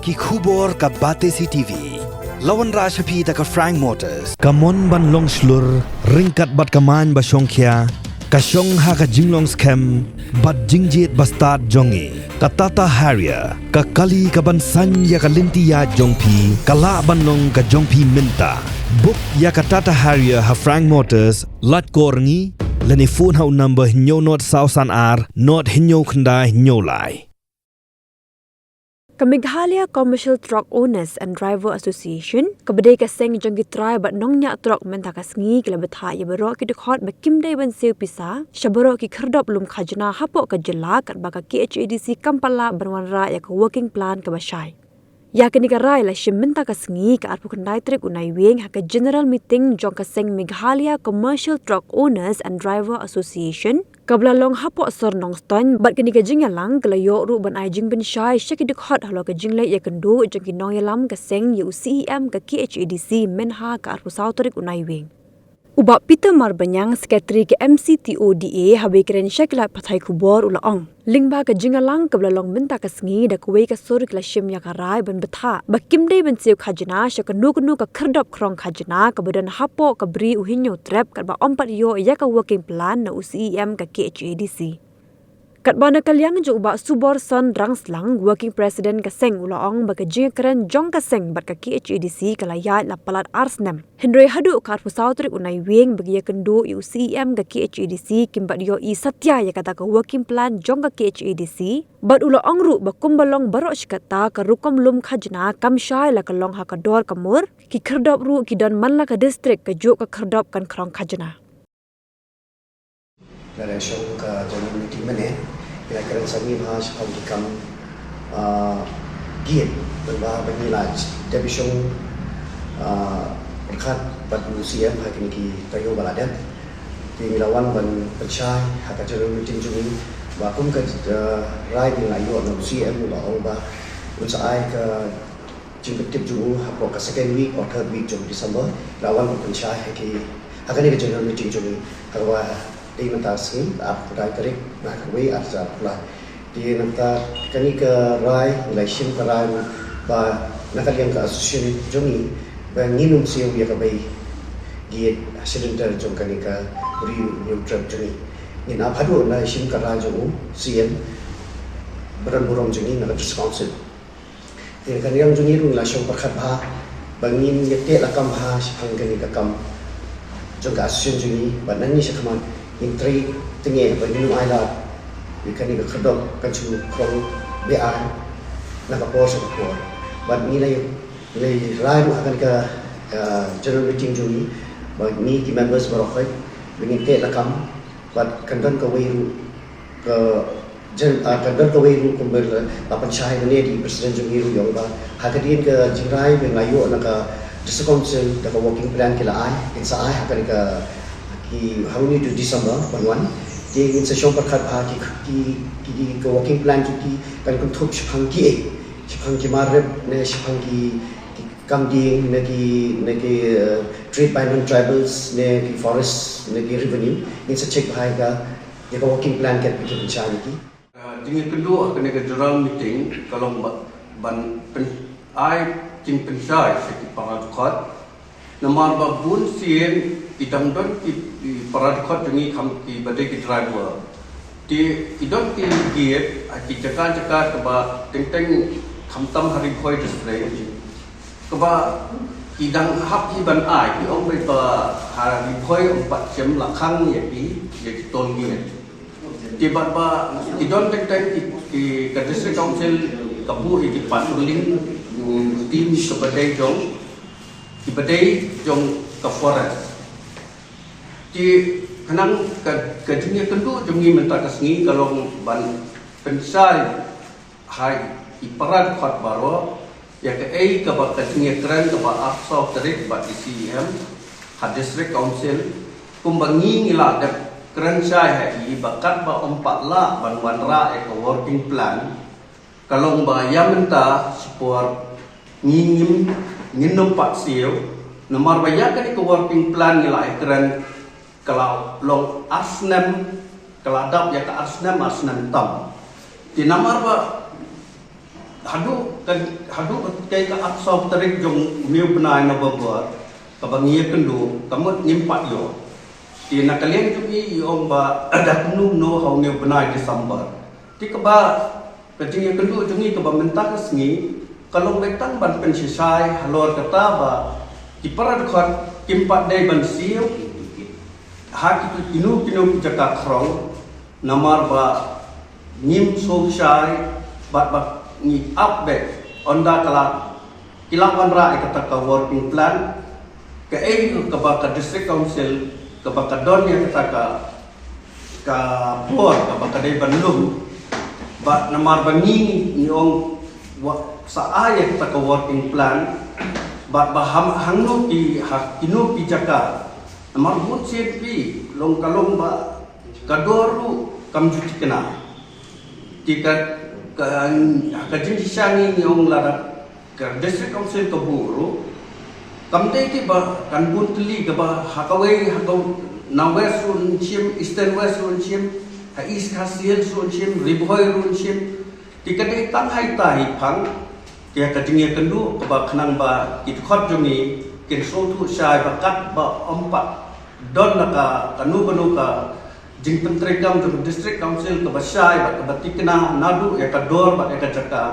ki khubor ka Batesi TV. Lawan Rashapi ta ka Frank Motors. Kamon ban long slur, ringkat bat kaman ba Shongkhia. Ka Shong ha ka Jinglong scam, bat Jingjit bastard jongi. Ka Tata Harrier, ka Kali ka ban san ya ka Lintia jongpi, ka la ban long ka jongpi minta. Book ya ka Tata Harrier ha Frank Motors, lat korngi, leni phone hau number hinyo not sausan ar, not hinyo khandai hinyo lai. Meghalaya Commercial Truck Owners and Driver Association kabadai ka seng jong gitrai bat nongnya truck menta ka sngi kila betha ya barok ki dekhot ba kimdai ban seu pisa shabaro ki khardop lum khajna hapo ka jela kat ba ka KHADC Kampala banwanra ya ka working plan ka basai ya kini ka rai la shimenta ka sngi ka arpu kandai trek unai weng ha ka general meeting jong ka seng Meghalaya Commercial Truck Owners and Driver Association kabla long hapo sor nong ston bat kini ka jing yalang kala yo ru ban ai jing bin shai shaki dik hot halo ka jing lai ya kandu jong ki nong yalam ka seng yu CEM ka KHADC menha ka arpu sautorik unai weng uba Peter Marbanyang secretary ke MCTODA habe kren shakla pathai khubor ulaong lingba ka jingalang kabla long minta ka sngi da kuwei ka sur kla shim ya ka rai ban betha bakim dei ban seu khajna shakanu kanu ka khardop krong khajna ka badan hapo ka bri uhinyo trap ka ba ompat yo ya ka working plan na UCEM ka KHADC Katbana kalyang jo uba subor son rangslang working president ka seng ulaong ba ka jingkren jong ka seng bat ka KHADC kalaya la palat arsnam Henry hadu kar pusautrik unai weng bagi ya kendo UCEM ka KHADC kimbat yo I satya ya kata ka working plan jong ka KHADC bat ulaong ru ba kumbalong barok shikata ka rukom lum khajna kamshai la kalong ha ka dor kamur ki khardop ru ki dan manla ka district ka jo ka khardop kan krong khajna Dari show ka journal meeting mana, kira-kira sami bahas how become giat berbahas bernilai. Tapi show berkat pada UCM hari ini tayo baladan. Di lawan ban pencai hak journal meeting juni, bakum ke rai nilai yo na UCM lawan bah unsai ke jemput juni hak ke second week or third week juni December lawan pencai hari ini ke journal meeting juni harwa di mentah sini, apa rai tarik nak kawai arza pula. Di mentah kini ke rai, election ke rai, bah nak yang ke association jongi, bah nginum siu ya kawai, giat cylinder jong kini ke beri new truck jongi. Ni nak hadu election ke rai jongu, CM beran-beran jongi nak council. Di kini yang jongi rung langsung perkat bah, bangin yete lakam bah, sepang kini ke kam, jong ke association jongi, bah nani sekaman. Intri tinggi bagi ailat ikan ini kedok kacau krong bean nak kapor sekapor. Bad nilai rai akan ke general meeting juni. Bad ni ki members berokai begin te lakam. Bad kandan kawiru ke kandan kawiru kumbel lapan cahaya ni di presiden juni ru yang bah hakadin ke jingrai bengayu nak ke diskonsel nak working plan kila ai insa ai akan ke ki haruni tu December banwan dia ingin session perkat bah ki working plan ki kan kuntup sepang ki marep ne sepang ki kamding ne ki trade by non tribals ne ki forest ne ki revenue ingin secek bah ka working plan kat bikin pencari ki dengan kedua kena ke general meeting kalau ban ai jing pensai sekit paradukot nomor babun sien idam don ki paradukot jengi kam ki badai ki driver di idam ki giat ki jaga ke ba teng kamtam hari khoi display ke ba idang hap ki ban ai ki ong bai ba hari khoi 4 jam lakang ya ki ton ni di ba idam teng ki ke district council kabu ki patrolling tim ke badai jong di badai jong ke forest di kanang kejennya tentu jengi mentah kesengi kalau ban pensai hai iparat khot baro ya ke ke ba kejennya keren ke ba akso terik ba ICM had district council kumbangi ngila de keren sai hai bakat ba ompat la ban wanra ke working plan kalau ba ya mentah support nginum pak siu nomor banyak ke working plan ngila keren kalau long asnem keladap ya ke asnem tam di namar ba hadu kay ka aksaw tarik jong miu benai na babot kabangiya kendu kamot nimpat yo ti nakalian jumi om ba ada kenu no hau miu benai Desember ti kaba kajing kendu jungi kaba mentah kesngi kalau betang ban pensisai halor kata ba ti parad khot kimpat dai ban siu hak itu kinu jaka krong namar ba nim so shai bat ni update onda kala kilapan ra kata ka working plan ke ke baka district council ke baka don yang kata ka board ke baka dai bandung ba namar bangi ni ong sa ay kata ka working plan ba hangno ki hakino pi jaka namar bun CP long kalong ba kadoru kamjuti kena jika kajin siyangi yung larat ke district council ke buru kamte ki ba kan buntli ke ba hakawai hakaw na west run chim eastern west run chim ha east kasil run chim riboy run chim tikade tang hai tai phang ke kajing kendu ke ba khnang ba kit khot joni ken so thu sai ba kat ba ompat don ka kanu ka jing pentrekam jong district council ke basai ba batikna nadu ya ka dor ba ka jaka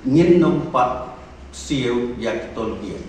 ngin nompat siu ya tol dia